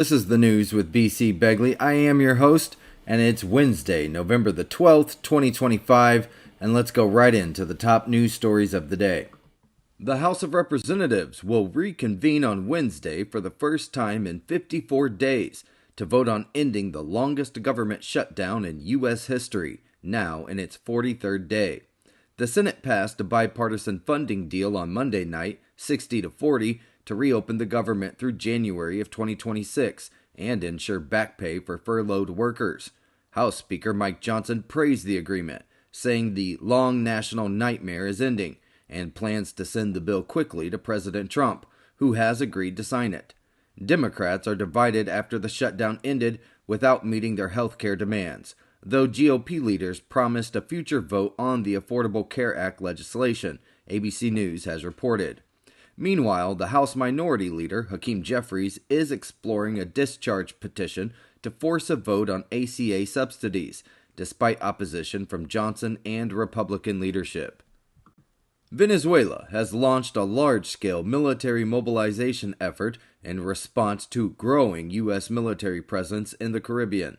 This is the news with b.c.begley. I am your host, and it's Wednesday, November the 12th, 2025, and let's go right into the top news stories of the day. The House of Representatives will reconvene on Wednesday for the first time in 54 days to vote on ending the longest government shutdown in U.S. history, now in its 43rd day. The Senate passed a bipartisan funding deal on Monday night, 60-40, to reopen the government through January of 2026 and ensure back pay for furloughed workers. House Speaker Mike Johnson praised the agreement, saying the long national nightmare is ending, and plans to send the bill quickly to President Trump, who has agreed to sign it. Democrats are divided after the shutdown ended without meeting their health care demands, though GOP leaders promised a future vote on the Affordable Care Act legislation, ABC News has reported. Meanwhile, the House Minority Leader, Hakeem Jeffries, is exploring a discharge petition to force a vote on ACA subsidies, despite opposition from Johnson and Republican leadership. Venezuela has launched a large-scale military mobilization effort in response to growing U.S. military presence in the Caribbean.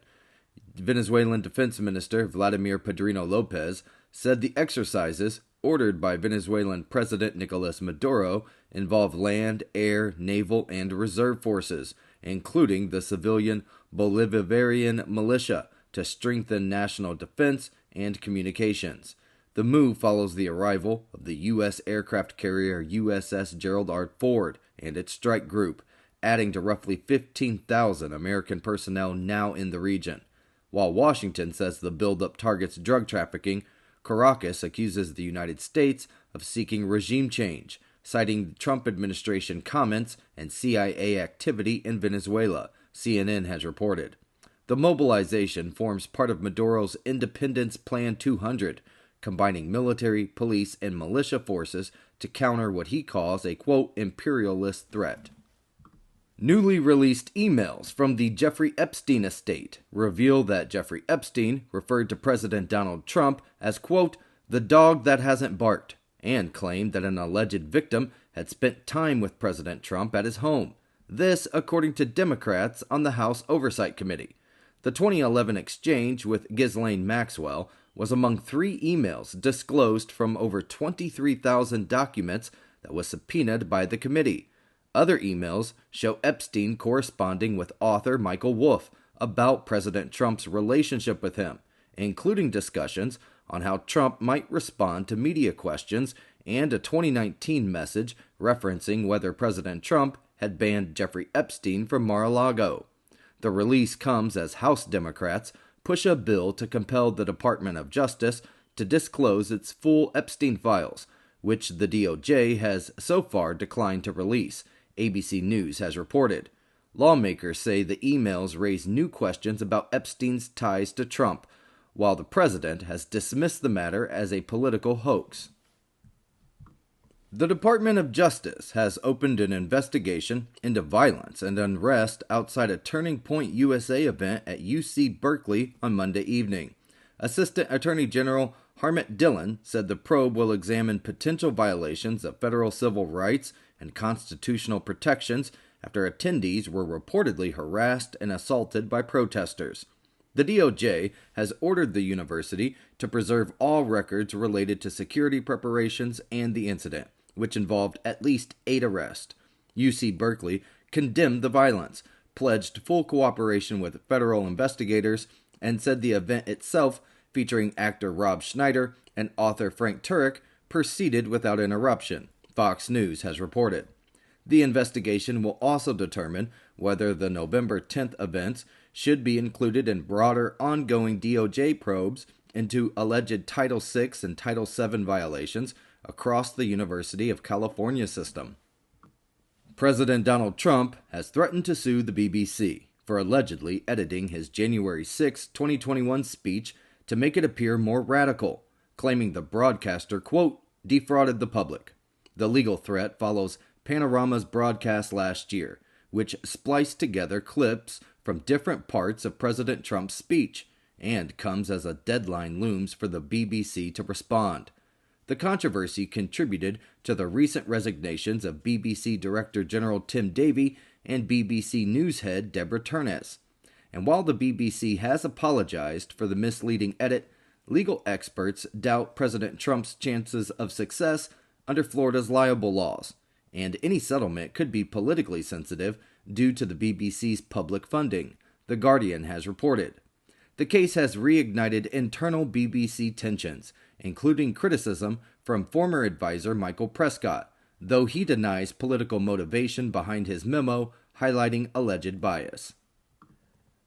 Venezuelan Defense Minister Vladimir Padrino Lopez said the exercises, ordered by Venezuelan President Nicolas Maduro, involve land, air, naval, and reserve forces, including the civilian Bolivarian militia, to strengthen national defense and communications. The move follows the arrival of the U.S. aircraft carrier USS Gerald R. Ford and its strike group, adding to roughly 15,000 American personnel now in the region. While Washington says the buildup targets drug trafficking, Caracas accuses the United States of seeking regime change, citing the Trump administration comments and CIA activity in Venezuela, CNN has reported. The mobilization forms part of Maduro's Independence Plan 200, combining military, police, and militia forces to counter what he calls a, quote, imperialist threat. Newly released emails from the Jeffrey Epstein estate reveal that Jeffrey Epstein referred to President Donald Trump as, quote, the dog that hasn't barked, and claimed that an alleged victim had spent time with President Trump at his home. This, according to Democrats on the House Oversight Committee. The 2011 exchange with Ghislaine Maxwell was among 3 emails disclosed from over 23,000 documents that was subpoenaed by the committee. Other emails show Epstein corresponding with author Michael Wolff about President Trump's relationship with him, including discussions on how Trump might respond to media questions and a 2019 message referencing whether President Trump had banned Jeffrey Epstein from Mar-a-Lago. The release comes as House Democrats push a bill to compel the Department of Justice to disclose its full Epstein files, which the DOJ has so far declined to release, ABC News has reported. Lawmakers say the emails raise new questions about Epstein's ties to Trump, while the president has dismissed the matter as a political hoax. The Department of Justice has opened an investigation into violence and unrest outside a Turning Point USA event at UC Berkeley on Monday evening. Assistant Attorney General Harmit Dillon said the probe will examine potential violations of federal civil rights and constitutional protections after attendees were reportedly harassed and assaulted by protesters. The DOJ has ordered the university to preserve all records related to security preparations and the incident, which involved at least 8 arrests. UC Berkeley condemned the violence, pledged full cooperation with federal investigators, and said the event itself, featuring actor Rob Schneider and author Frank Turek, proceeded without interruption, Fox News has reported. The investigation will also determine whether the November 10th events should be included in broader ongoing DOJ probes into alleged Title VI and Title VII violations across the University of California system. President Donald Trump has threatened to sue the BBC for allegedly editing his January 6, 2021 speech to make it appear more radical, claiming the broadcaster, quote, defrauded the public. The legal threat follows Panorama's broadcast last year, which spliced together clips from different parts of President Trump's speech, and comes as a deadline looms for the BBC to respond. The controversy contributed to the recent resignations of BBC Director General Tim Davie and BBC News head Deborah Turnez. And while the BBC has apologized for the misleading edit, legal experts doubt President Trump's chances of success under Florida's libel laws, and any settlement could be politically sensitive due to the BBC's public funding, The Guardian has reported. The case has reignited internal BBC tensions, including criticism from former advisor Michael Prescott, though he denies political motivation behind his memo highlighting alleged bias.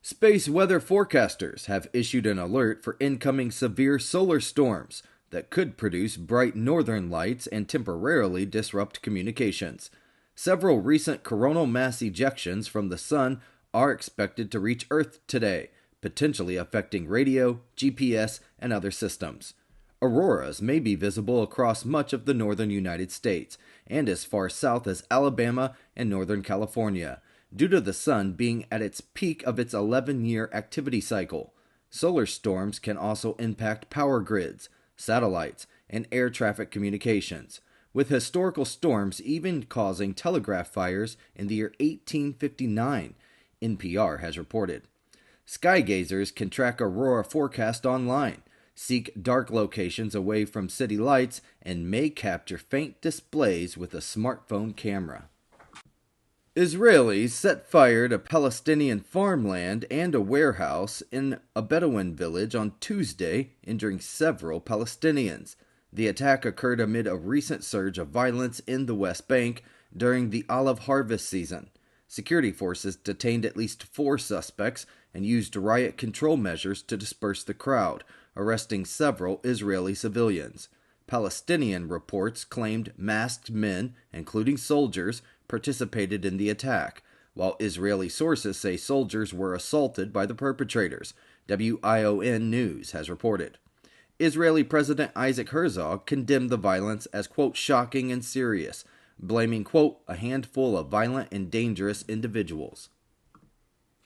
Space weather forecasters have issued an alert for incoming severe solar storms that could produce bright northern lights and temporarily disrupt communications. Several recent coronal mass ejections from the sun are expected to reach Earth today, potentially affecting radio, GPS, and other systems. Auroras may be visible across much of the northern United States and as far south as Alabama and northern California, due to the sun being at its peak of its 11-year activity cycle. Solar storms can also impact power grids, satellites, and air traffic communications, with historical storms even causing telegraph fires in the year 1859, NPR has reported. Skygazers can track aurora forecast online, seek dark locations away from city lights, and may capture faint displays with a smartphone camera. Israelis set fire to Palestinian farmland and a warehouse in a Bedouin village on Tuesday, injuring several Palestinians. The attack occurred amid a recent surge of violence in the West Bank during the olive harvest season. Security forces detained at least 4 suspects and used riot control measures to disperse the crowd, arresting several Israeli civilians. Palestinian reports claimed masked men, including soldiers, participated in the attack, while Israeli sources say soldiers were assaulted by the perpetrators, WION News has reported. Israeli President Isaac Herzog condemned the violence as, quote, shocking and serious, blaming, quote, a handful of violent and dangerous individuals.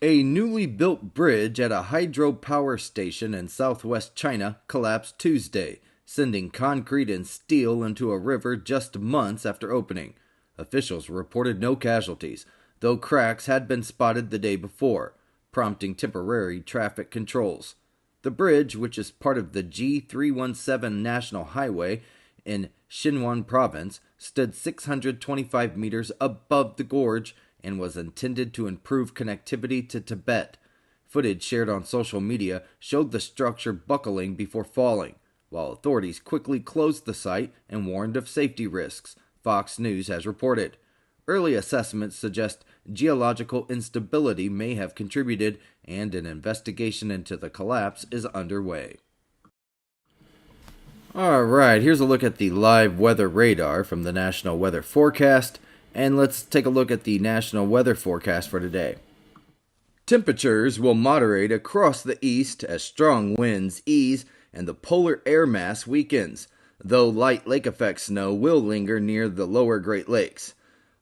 A newly built bridge at a hydropower station in southwest China collapsed Tuesday, sending concrete and steel into a river just months after opening. Officials reported no casualties, though cracks had been spotted the day before, prompting temporary traffic controls. The bridge, which is part of the G317 National Highway in Xinjiang Province, stood 625 meters above the gorge and was intended to improve connectivity to Tibet. Footage shared on social media showed the structure buckling before falling, while authorities quickly closed the site and warned of safety risks, Fox News has reported. Early assessments suggest geological instability may have contributed, and an investigation into the collapse is underway. Alright, here's a look at the live weather radar from the National Weather Forecast, and let's take a look at the National Weather Forecast for today. Temperatures will moderate across the east as strong winds ease and the polar air mass weakens, though light lake effect snow will linger near the lower Great Lakes.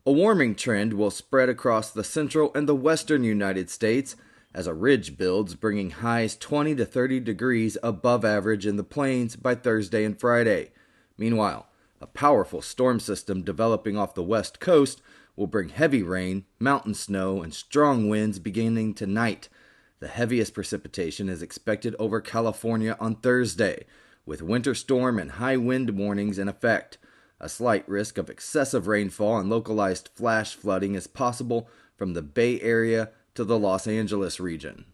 A warming trend will spread across the central and the western United States as a ridge builds, bringing highs 20 to 30 degrees above average in the plains by Thursday and Friday. Meanwhile, a powerful storm system developing off the west coast will bring heavy rain, mountain snow, and strong winds beginning tonight. The heaviest precipitation is expected over California on Thursday, with winter storm and high wind warnings in effect. A slight risk of excessive rainfall and localized flash flooding is possible from the Bay Area to the Los Angeles region.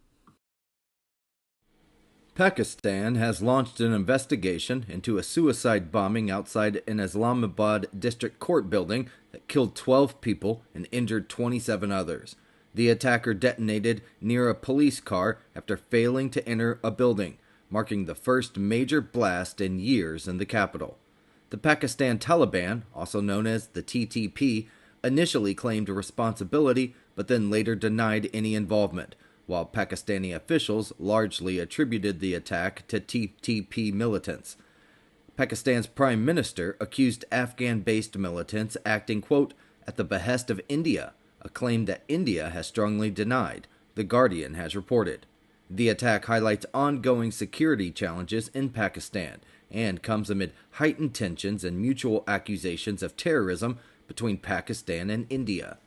Pakistan has launched an investigation into a suicide bombing outside an Islamabad district court building that killed 12 people and injured 27 others. The attacker detonated near a police car after failing to enter a building, marking the first major blast in years in the capital. The Pakistan Taliban, also known as the TTP, initially claimed responsibility but then later denied any involvement, while Pakistani officials largely attributed the attack to TTP militants. Pakistan's prime minister accused Afghan-based militants acting, quote, at the behest of India, a claim that India has strongly denied, The Guardian has reported. The attack highlights ongoing security challenges in Pakistan and comes amid heightened tensions and mutual accusations of terrorism between Pakistan and India.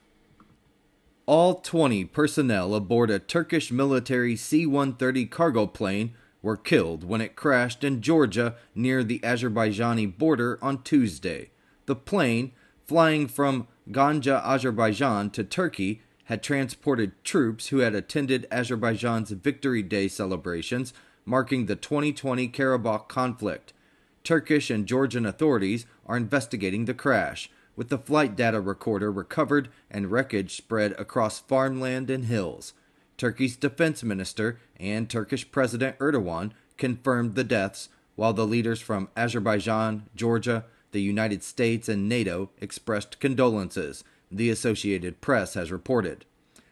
All 20 personnel aboard a Turkish military C-130 cargo plane were killed when it crashed in Georgia near the Azerbaijani border on Tuesday. The plane, flying from Ganja, Azerbaijan to Turkey, had transported troops who had attended Azerbaijan's Victory Day celebrations marking the 2020 Karabakh conflict. Turkish and Georgian authorities are investigating the crash, with the flight data recorder recovered and wreckage spread across farmland and hills. Turkey's defense minister and Turkish President Erdogan confirmed the deaths, while the leaders from Azerbaijan, Georgia, the United States, and NATO expressed condolences, the Associated Press has reported.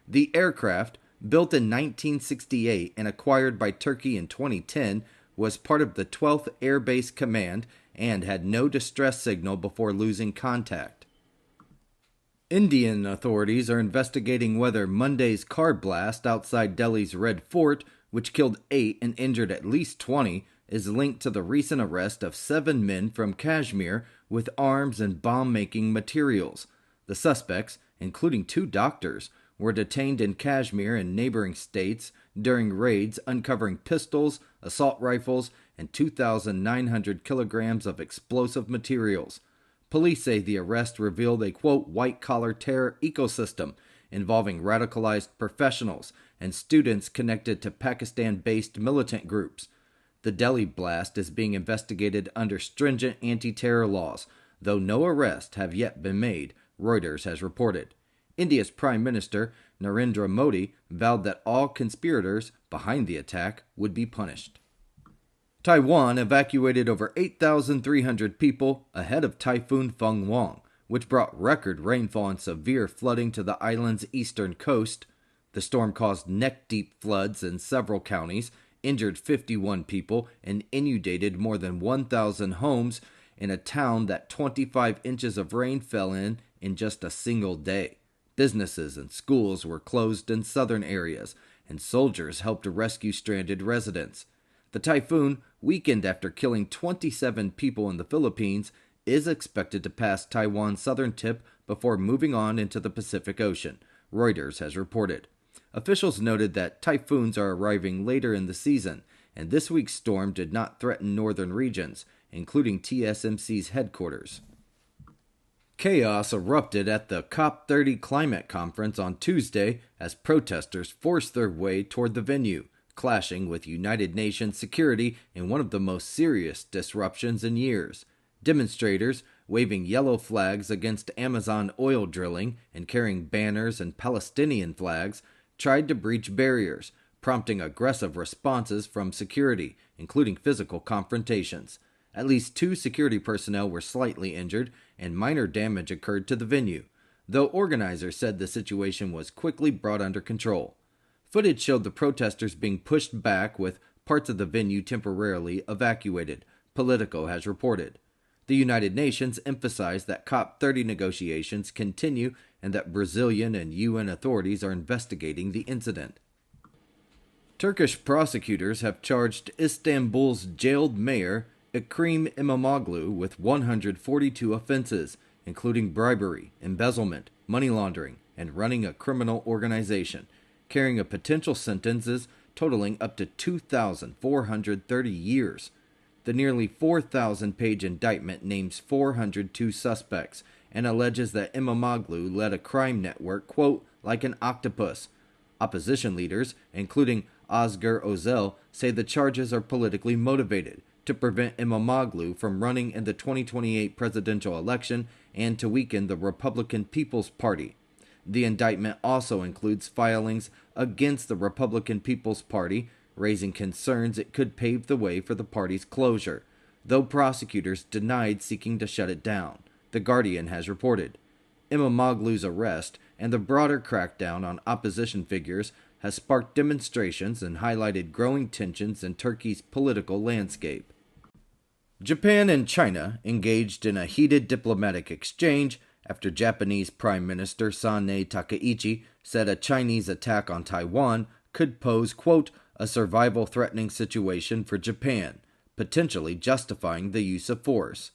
The aircraft, built in 1968 and acquired by Turkey in 2010, was part of the 12th Air Base Command and had no distress signal before losing contact. Indian authorities are investigating whether Monday's car blast outside Delhi's Red Fort, which killed 8 and injured at least 20, is linked to the recent arrest of 7 men from Kashmir with arms and bomb-making materials. The suspects, including 2 doctors, were detained in Kashmir and neighboring states during raids uncovering pistols, assault rifles, and 2,900 kilograms of explosive materials. Police say the arrest revealed a, quote, white-collar terror ecosystem involving radicalized professionals and students connected to Pakistan-based militant groups. The Delhi blast is being investigated under stringent anti-terror laws, though no arrests have yet been made, Reuters has reported. India's Prime Minister, Narendra Modi, vowed that all conspirators behind the attack would be punished. Taiwan evacuated over 8,300 people ahead of Typhoon Fenghuang, which brought record rainfall and severe flooding to the island's eastern coast. The storm caused neck-deep floods in several counties, injured 51 people, and inundated more than 1,000 homes in a town that 25 inches of rain fell in just a single day. Businesses and schools were closed in southern areas, and soldiers helped to rescue stranded residents. The typhoon, weakened after killing 27 people in the Philippines, is expected to pass Taiwan's southern tip before moving on into the Pacific Ocean, Reuters has reported. Officials noted that typhoons are arriving later in the season, and this week's storm did not threaten northern regions, including TSMC's headquarters. Chaos erupted at the COP30 climate conference on Tuesday as protesters forced their way toward the venue, clashing with United Nations security in one of the most serious disruptions in years. Demonstrators, waving yellow flags against Amazon oil drilling and carrying banners and Palestinian flags, tried to breach barriers, prompting aggressive responses from security, including physical confrontations. At least 2 security personnel were slightly injured, and minor damage occurred to the venue, though organizers said the situation was quickly brought under control. Footage showed the protesters being pushed back with parts of the venue temporarily evacuated, Politico has reported. The United Nations emphasized that COP30 negotiations continue and that Brazilian and UN authorities are investigating the incident. Turkish prosecutors have charged Istanbul's jailed mayor, Ekrem İmamoğlu, with 142 offenses, including bribery, embezzlement, money laundering, and running a criminal organization, carrying a potential sentences totaling up to 2,430 years. The nearly 4,000-page indictment names 402 suspects and alleges that İmamoğlu led a crime network, quote, like an octopus. Opposition leaders, including Özgür Özel, say the charges are politically motivated to prevent İmamoğlu from running in the 2028 presidential election and to weaken the Republican People's Party. The indictment also includes filings against the Republican People's Party, raising concerns it could pave the way for the party's closure, though prosecutors denied seeking to shut it down, The Guardian has reported. İmamoğlu's arrest and the broader crackdown on opposition figures has sparked demonstrations and highlighted growing tensions in Turkey's political landscape. Japan and China engaged in a heated diplomatic exchange after Japanese Prime Minister Sanae Takaichi said a Chinese attack on Taiwan could pose, quote, a survival-threatening situation for Japan, potentially justifying the use of force.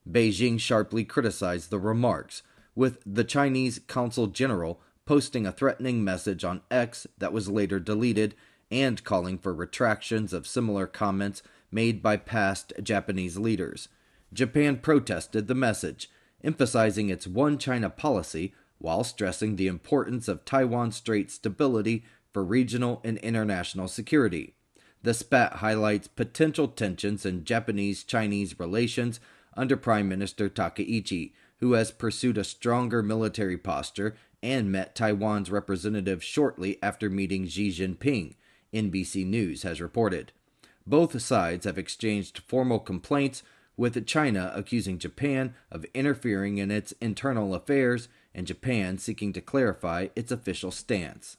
Beijing sharply criticized the remarks, with the Chinese Consul General posting a threatening message on X that was later deleted and calling for retractions of similar comments made by past Japanese leaders. Japan protested the message, emphasizing its one China policy while stressing the importance of Taiwan Strait stability for regional and international security. The spat highlights potential tensions in Japanese-Chinese relations under Prime Minister Takaichi, who has pursued a stronger military posture and met Taiwan's representative shortly after meeting Xi Jinping, NBC News has reported. Both sides have exchanged formal complaints, with China accusing Japan of interfering in its internal affairs and Japan seeking to clarify its official stance.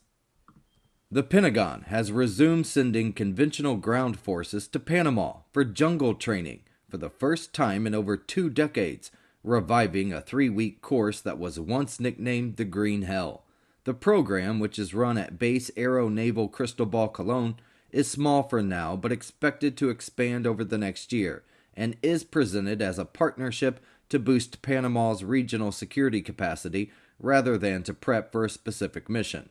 The Pentagon has resumed sending conventional ground forces to Panama for jungle training for the first time in over 2 decades, reviving a 3-week course that was once nicknamed the Green Hell. The program, which is run at Base Aero Naval Cristobal Colon, is small for now but expected to expand over the next year, and is presented as a partnership to boost Panama's regional security capacity rather than to prep for a specific mission.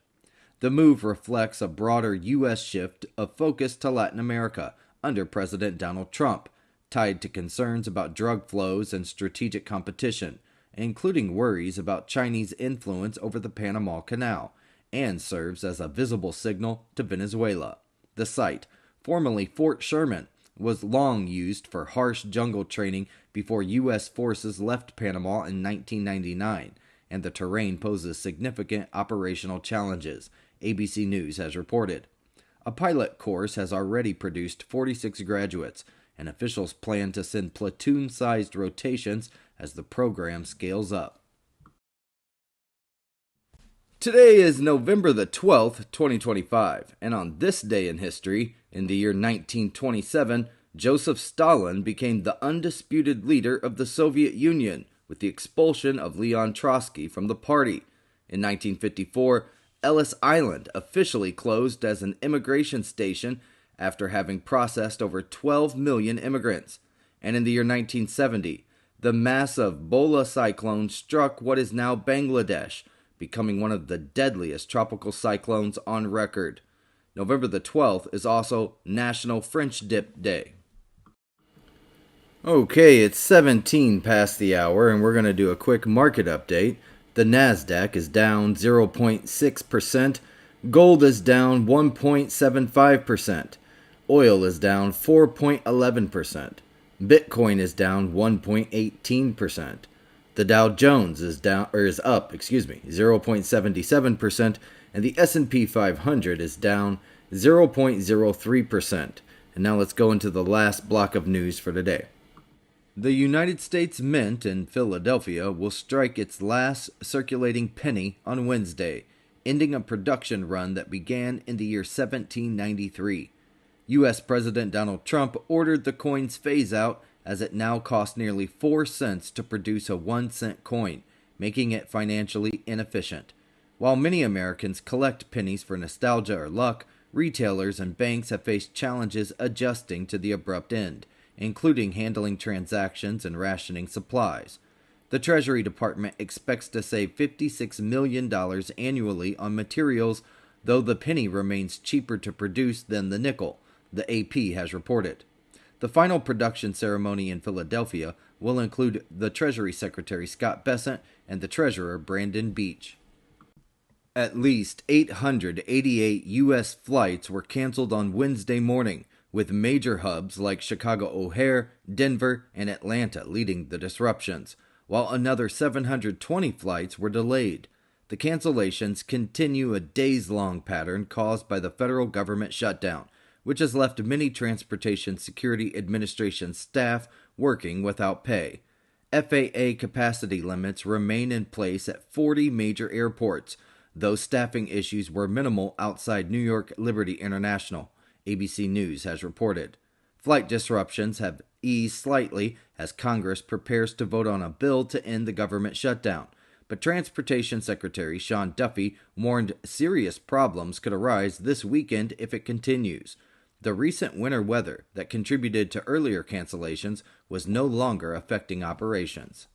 The move reflects a broader U.S. shift of focus to Latin America under President Donald Trump, tied to concerns about drug flows and strategic competition, including worries about Chinese influence over the Panama Canal, and serves as a visible signal to Venezuela. The site, formerly Fort Sherman, was long used for harsh jungle training before U.S. forces left Panama in 1999, and the terrain poses significant operational challenges, ABC News has reported. A pilot course has already produced 46 graduates, and officials plan to send platoon-sized rotations as the program scales up. Today is November the 12th, 2025, and on this day in history, in the year 1927, Joseph Stalin became the undisputed leader of the Soviet Union with the expulsion of Leon Trotsky from the party. In 1954, Ellis Island officially closed as an immigration station after having processed over 12 million immigrants. And in the year 1970, the massive Bola cyclone struck what is now Bangladesh, becoming one of the deadliest tropical cyclones on record. November the 12th is also National French Dip Day. Okay, it's 17 past the hour, and we're going to do a quick market update. The Nasdaq is down 0.6%. Gold is down 1.75%. Oil is down 4.11%. Bitcoin is down 1.18%. The Dow Jones is up 0.77%, and the S&P 500 is down 0.03%. And now let's go into the last block of news for today. The United States Mint in Philadelphia will strike its last circulating penny on Wednesday, ending a production run that began in the year 1793. U.S. President Donald Trump ordered the coin's phase-out as it now costs nearly 4 cents to produce a 1-cent coin, making it financially inefficient. While many Americans collect pennies for nostalgia or luck, retailers and banks have faced challenges adjusting to the abrupt end, including handling transactions and rationing supplies. The Treasury Department expects to save $56 million annually on materials, though the penny remains cheaper to produce than the nickel, the AP has reported. The final production ceremony in Philadelphia will include the Treasury Secretary Scott Bessent and the Treasurer Brandon Beach. At least 888 U.S. flights were canceled on Wednesday morning, with major hubs like Chicago O'Hare, Denver, and Atlanta leading the disruptions, while another 720 flights were delayed. The cancellations continue a days-long pattern caused by the federal government shutdown, which has left many Transportation Security Administration staff working without pay. FAA capacity limits remain in place at 40 major airports, though staffing issues were minimal outside New York Liberty International, ABC News has reported. Flight disruptions have eased slightly as Congress prepares to vote on a bill to end the government shutdown, but Transportation Secretary Sean Duffy warned serious problems could arise this weekend if it continues. The recent winter weather that contributed to earlier cancellations was no longer affecting operations.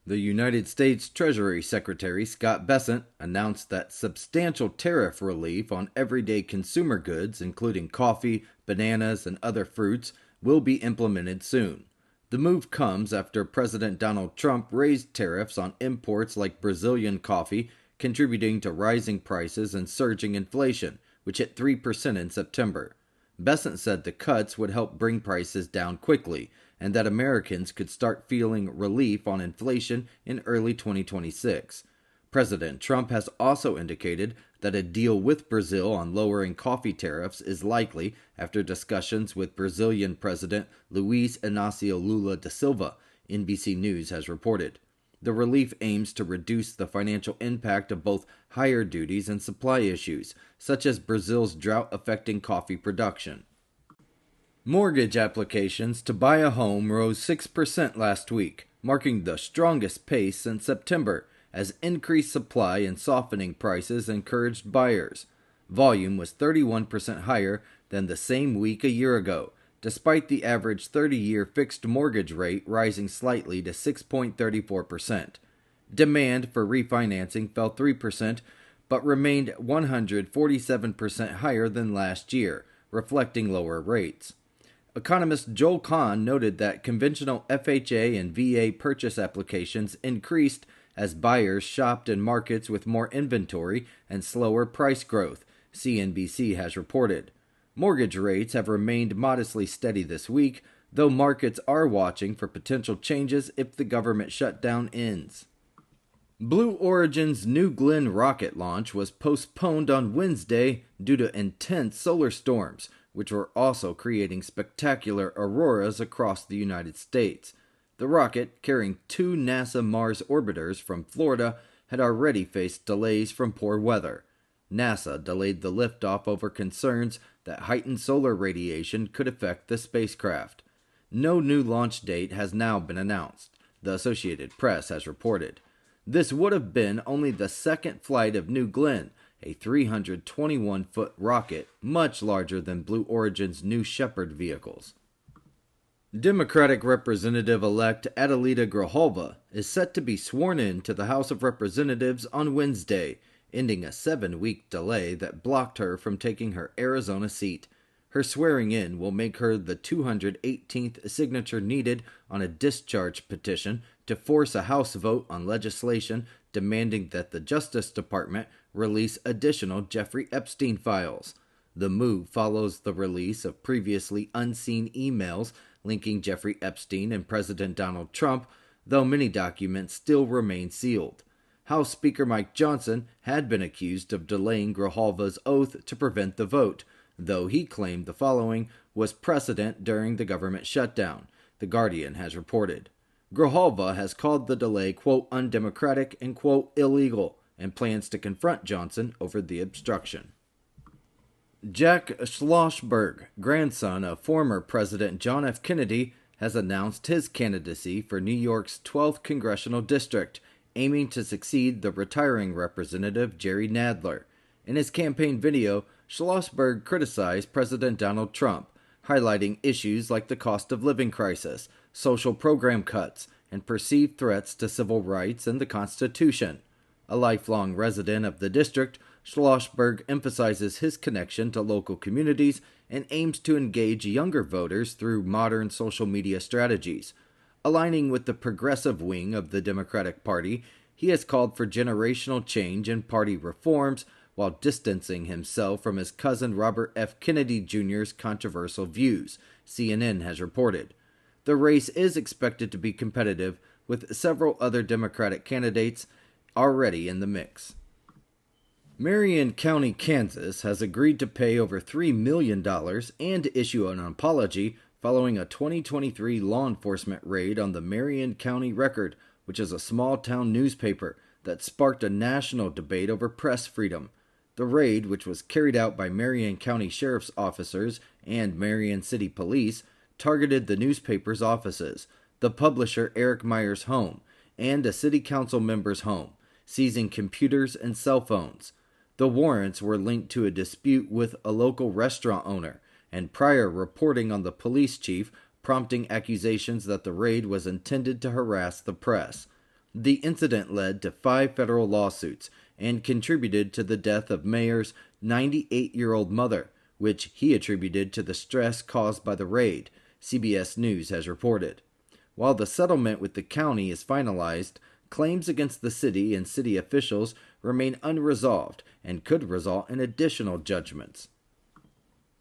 The United States Treasury Secretary Scott Bessent announced that substantial tariff relief on everyday consumer goods, including coffee, bananas, and other fruits, will be implemented soon. The move comes after President Donald Trump raised tariffs on imports like Brazilian coffee, contributing to rising prices and surging inflation, which hit 3% in September. Bessent said the cuts would help bring prices down quickly, and that Americans could start feeling relief on inflation in early 2026. President Trump has also indicated that a deal with Brazil on lowering coffee tariffs is likely after discussions with Brazilian President Luiz Inácio Lula da Silva, NBC News has reported. The relief aims to reduce the financial impact of both higher duties and supply issues, such as Brazil's drought affecting coffee production. Mortgage applications to buy a home rose 6% last week, marking the strongest pace since September, as increased supply and softening prices encouraged buyers. Volume was 31% higher than the same week a year ago, despite the average 30-year fixed mortgage rate rising slightly to 6.34%. Demand for refinancing fell 3%, but remained 147% higher than last year, reflecting lower rates. Economist Joel Kahn noted that conventional FHA and VA purchase applications increased as buyers shopped in markets with more inventory and slower price growth, CNBC has reported. Mortgage rates have remained modestly steady this week, though markets are watching for potential changes if the government shutdown ends. Blue Origin's New Glenn rocket launch was postponed on Wednesday due to intense solar storms, which were also creating spectacular auroras across the United States. The rocket, carrying two NASA Mars orbiters from Florida, had already faced delays from poor weather. NASA delayed the liftoff over concerns that heightened solar radiation could affect the spacecraft. No new launch date has now been announced, the Associated Press has reported. This would have been only the second flight of New Glenn, a 321-foot rocket, much larger than Blue Origin's New Shepard vehicles. Democratic Representative-elect Adelita Grijalva is set to be sworn in to the House of Representatives on Wednesday, ending a 7-week delay that blocked her from taking her Arizona seat. Her swearing in will make her the 218th signature needed on a discharge petition to force a House vote on legislation demanding that the Justice Department release additional Jeffrey Epstein files. The move follows the release of previously unseen emails linking Jeffrey Epstein and President Donald Trump, though many documents still remain sealed. House Speaker Mike Johnson had been accused of delaying Grijalva's oath to prevent the vote, though he claimed the following was precedent during the government shutdown, The Guardian has reported. Grijalva has called the delay, quote, undemocratic and, quote, illegal, and plans to confront Johnson over the obstruction. Jack Schlossberg, grandson of former President John F. Kennedy, has announced his candidacy for New York's 12th Congressional District, aiming to succeed the retiring Representative Jerry Nadler. In his campaign video, Schlossberg criticized President Donald Trump, highlighting issues like the cost of living crisis, social program cuts, and perceived threats to civil rights and the Constitution. A lifelong resident of the district, Schlossberg emphasizes his connection to local communities and aims to engage younger voters through modern social media strategies. Aligning with the progressive wing of the Democratic Party, he has called for generational change and party reforms while distancing himself from his cousin Robert F. Kennedy Jr.'s controversial views, CNN has reported. The race is expected to be competitive, with several other Democratic candidates already in the mix. Marion County, Kansas has agreed to pay over $3 million and issue an apology following a 2023 law enforcement raid on the Marion County Record, which is a small-town newspaper that sparked a national debate over press freedom. The raid, which was carried out by Marion County Sheriff's officers and Marion City Police, targeted the newspaper's offices, the publisher Eric Meyer's home, and a city council member's home, seizing computers and cell phones. The warrants were linked to a dispute with a local restaurant owner and prior reporting on the police chief, prompting accusations that the raid was intended to harass the press. The incident led to 5 federal lawsuits and contributed to the death of Mayor's 98-year-old mother, which he attributed to the stress caused by the raid, CBS News has reported. While the settlement with the county is finalized, claims against the city and city officials remain unresolved and could result in additional judgments.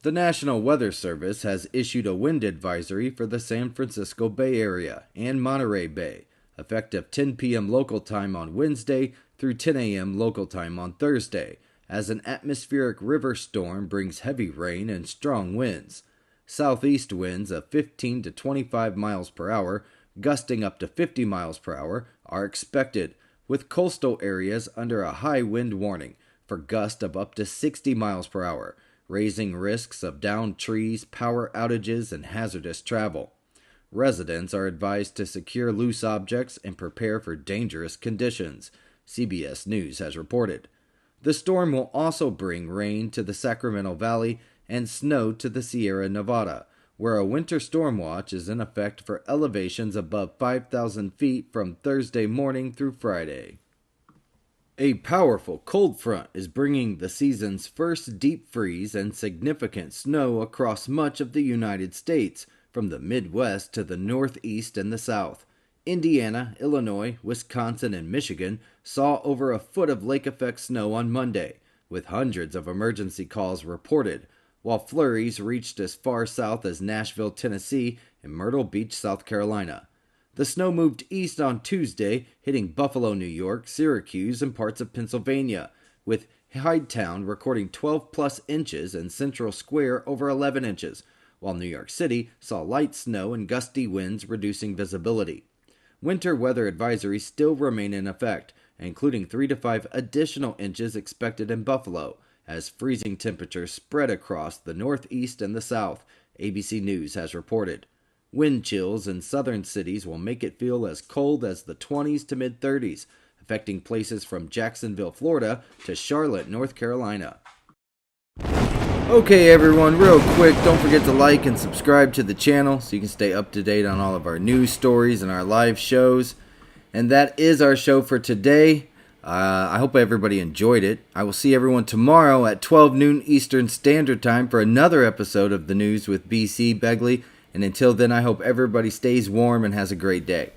The National Weather Service has issued a wind advisory for the San Francisco Bay Area and Monterey Bay, effective 10 p.m. local time on Wednesday through 10 a.m. local time on Thursday, as an atmospheric river storm brings heavy rain and strong winds. Southeast winds of 15 to 25 miles per hour, gusting up to 50 miles per hour, are expected, with coastal areas under a high wind warning for gusts of up to 60 miles per hour, raising risks of downed trees, power outages, and hazardous travel. Residents are advised to secure loose objects and prepare for dangerous conditions, CBS News has reported. The storm will also bring rain to the Sacramento Valley and snow to the Sierra Nevada, where a winter storm watch is in effect for elevations above 5,000 feet from Thursday morning through Friday. A powerful cold front is bringing the season's first deep freeze and significant snow across much of the United States, from the Midwest to the Northeast and the South. Indiana, Illinois, Wisconsin, and Michigan saw over a foot of lake-effect snow on Monday, with hundreds of emergency calls reported, while flurries reached as far south as Nashville, Tennessee, and Myrtle Beach, South Carolina. The snow moved east on Tuesday, hitting Buffalo, New York, Syracuse, and parts of Pennsylvania, with Hydetown recording 12-plus inches and Central Square over 11 inches, while New York City saw light snow and gusty winds reducing visibility. Winter weather advisories still remain in effect, including 3 to 5 additional inches expected in Buffalo, as freezing temperatures spread across the Northeast and the South, ABC News has reported. Wind chills in southern cities will make it feel as cold as the 20s to mid-30s, affecting places from Jacksonville, Florida, to Charlotte, North Carolina. Okay everyone, real quick, don't forget to like and subscribe to the channel so you can stay up to date on all of our news stories and our live shows. And that is our show for today. I hope everybody enjoyed it. I will see everyone tomorrow at 12 noon Eastern Standard Time for another episode of The News with B.C.Begley. And until then, I hope everybody stays warm and has a great day.